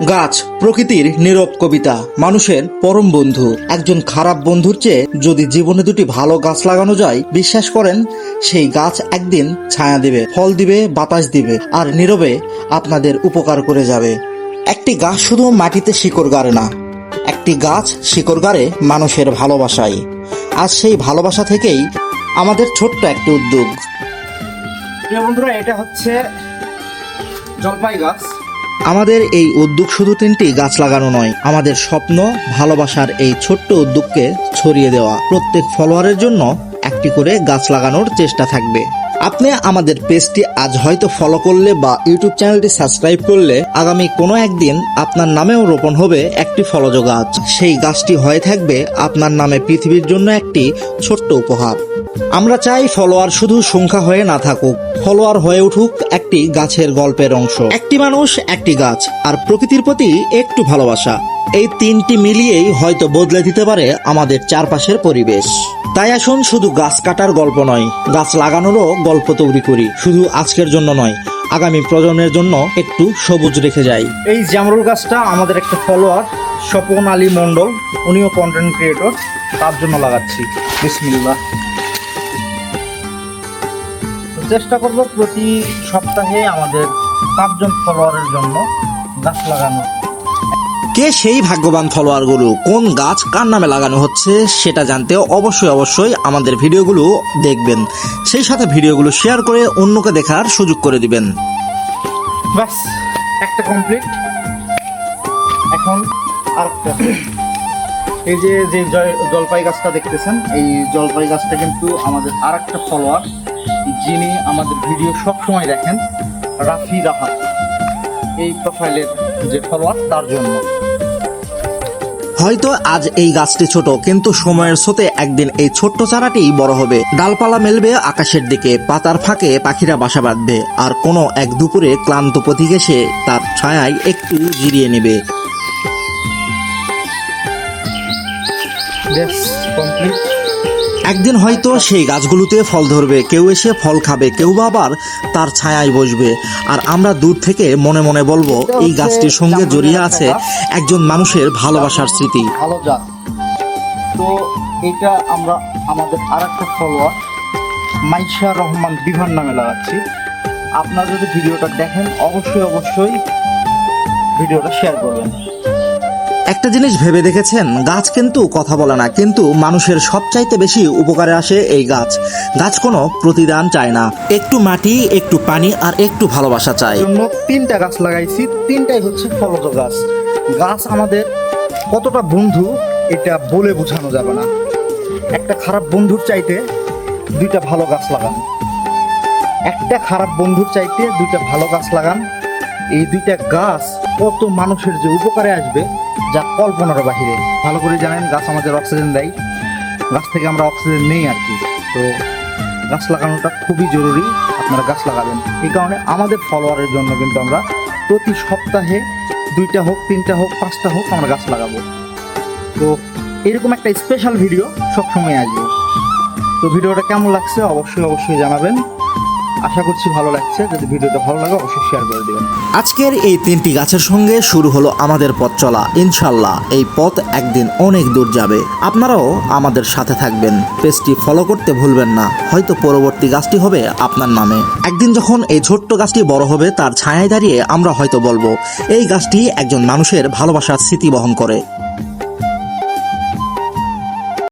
গাছ প্রকৃতির নীরব কবিতা, মানুষের পরম বন্ধু। একজন খারাপ বন্ধুর চেয়ে যদি জীবনে দুটি ভালো গাছ লাগানো যায়, বিশ্বাস করেন সেই গাছ একদিন ছায়া দিবে, ফল দিবে, বাতাস দিবে, আর নীরবে আপনাদের উপকার করে যাবে। একটি গাছ শুধু মাটিতে শিকড় গাড়ে না, একটি গাছ শিকড় গাড়ে মানুষের ভালোবাসায়। আজ সেই ভালোবাসা থেকেই আমাদের ছোট্ট একটি উদ্যোগ। প্রিয় বন্ধুরা, এটা হচ্ছে জলপাই গাছ। আমাদের এই উদ্যোগ শুধু 3টি গাছ লাগানো নয়, আমাদের স্বপ্ন ভালোবাসার এই ছোট্ট উদ্যোগকে ছড়িয়ে দেওয়া। প্রত্যেক ফলোয়ারের জন্য একটি করে গাছ লাগানোর চেষ্টা থাকবে। আপনি আমাদের পেজটি আজ হয়তো ফলো করলে বা ইউটিউব চ্যানেলটি সাবস্ক্রাইব করলে আগামী কোনো একদিন আপনার নামেও রোপণ হবে একটি ফলজ গাছ। সেই গাছটি হয়ে থাকবে আপনার নামে পৃথিবীর জন্য একটি ছোট্ট উপহার। আমরা চাই ফলোয়ার শুধু সংখ্যা হয়ে না থাকুক, ফলোয়ার হয়ে উঠুক একটি গাছের গল্পের অংশ। একটি মানুষ, একটি গাছ, আর প্রকৃতির প্রতি একটু ভালোবাসা, এই 3টি মিলিয়েই হয়তো বদলে দিতে পারে আমাদের চারপাশের পরিবেশ। তাই আসুন শুধু গাছ কাটার গল্প নয়, গাছ লাগানোরও গল্প তৈরি করি। শুধু আজকের জন্য নয়, আগামী প্রজন্মের জন্য একটু সবুজ রেখে যাই। এই জামরুল গাছটা আমাদের একটা ফলোয়ার স্বপন আলী মণ্ডল, উনিও কন্টেন্ট ক্রিয়েটর, তার জন্য লাগাচ্ছি। বিসমিল্লাহ। চেষ্টা করব প্রতি সপ্তাহে আমাদের 5 জন ফলোয়ারের জন্য গাছ লাগানো। কে সেই ভাগ্যবান ফলোয়ারগুলো, কোন গাছ কার নামে লাগানো হচ্ছে সেটা জানতে অবশ্যই আমাদের ভিডিওগুলো দেখবেন। সেই সাথে ভিডিওগুলো শেয়ার করে অন্যকে দেখার সুযোগ করে দিবেন। বাস, একটা কমপ্লিট। এখন আরেকটা, এই যে জলপাই গাছটা দেখতেছেন, এই জলপাই গাছটা কিন্তু আমাদের আরেকটা ফলোয়ার, যিনি আমাদের ভিডিও সবসময় দেখেন, রাফি রাহাত, এই প্রোফাইলের যে ফলোয়ার, তার জন্য। হয়তো আজ এই গাছটি ছোট, কিন্তু সময়ের স্রোতে একদিন এই ছোট্ট চারাটি বড় হবে। ডালপালা মেলবে আকাশের দিকে, পাতার ফাঁকে পাখিরা বাসা বাঁধবে, আর কোনো এক দুপুরে ক্লান্ত পথিক এসে তার ছায়ায় একটু জিরিয়ে নেবে। কমপ্লিট। একদিন হয়তো সেই গাছগুলোতে ফল ধরবে, কেউ এসে ফল খাবে, কেউ বা আবার তার ছায়ায় বসবে, আর আমরা দূর থেকে মনে মনে বলবো এই গাছটির সঙ্গে জড়িয়ে আছে একজন মানুষের ভালোবাসার স্মৃতি। ভালো জাত। তো এটা আমরা আমাদের আরেকটা ফলোয়ার মাইশা রহমান বিভার নামে লাগাচ্ছি। আপনারা যদি ভিডিওটা দেখেন অবশ্যই ভিডিওটা শেয়ার করবেন। একটা জিনিস ভেবে দেখেছেন, গাছ কিন্তু কথা বলে না, কিন্তু মানুষের সবচাইতে বেশি উপকারে আসে এই গাছ। গাছ কোনো প্রতিদান চায় না, একটু মাটি, একটু পানি, আর একটু ভালোবাসা চায়। জন্য 3টা গাছ লাগাইছি, 3টাই হচ্ছে ফলজ গাছ। গাছ আমাদের কতটা বন্ধু এটা বলে বোঝানো যাবে না। একটা খারাপ বন্ধুর চাইতে 2টা ভালো গাছ লাগান। একটা খারাপ বন্ধুর চাইতে 2টা ভালো গাছ লাগান। এই 2টা গাছ কত মানুষের যে উপকারে আসবে, যা কল্পনার বাহিরে। ভালো করে জানেন, গাছ আমাদের অক্সিজেন দেয়, গাছ থেকে আমরা অক্সিজেন নেই আর কি। তো গাছ লাগানোটা খুবই জরুরি, আপনারা গাছ লাগাবেন। এই কারণে আমাদের ফলোয়ারের জন্য কিন্তু আমরা প্রতি সপ্তাহে 2টা হোক, 3টা হোক, 5টা হোক, আমরা গাছ লাগাবো। তো এরকম একটা স্পেশাল ভিডিও সবসময় আসবে। তো ভিডিওটা কেমন লাগছে অবশ্যই জানাবেন। আশা করছি ভালো লাগছে। যদি ভিডিওটা ভালো লাগে অবশ্যই শেয়ার করে দেবেন। আজকের এই 3টি গাছের সঙ্গে শুরু হলো আমাদের পথ চলা। ইনশাল্লাহ এই পথ একদিন অনেক দূর যাবে। আপনারাও আমাদের সাথে থাকবেন, পেজটি ফলো করতে ভুলবেন না। হয়তো পরবর্তী গাছটি হবে আপনার নামে। একদিন যখন এই ছোট্ট গাছটি বড় হবে, তার ছায়ায় দাঁড়িয়ে আমরা হয়তো বলবো এই গাছটি একজন মানুষের ভালোবাসার স্মৃতি বহন করে।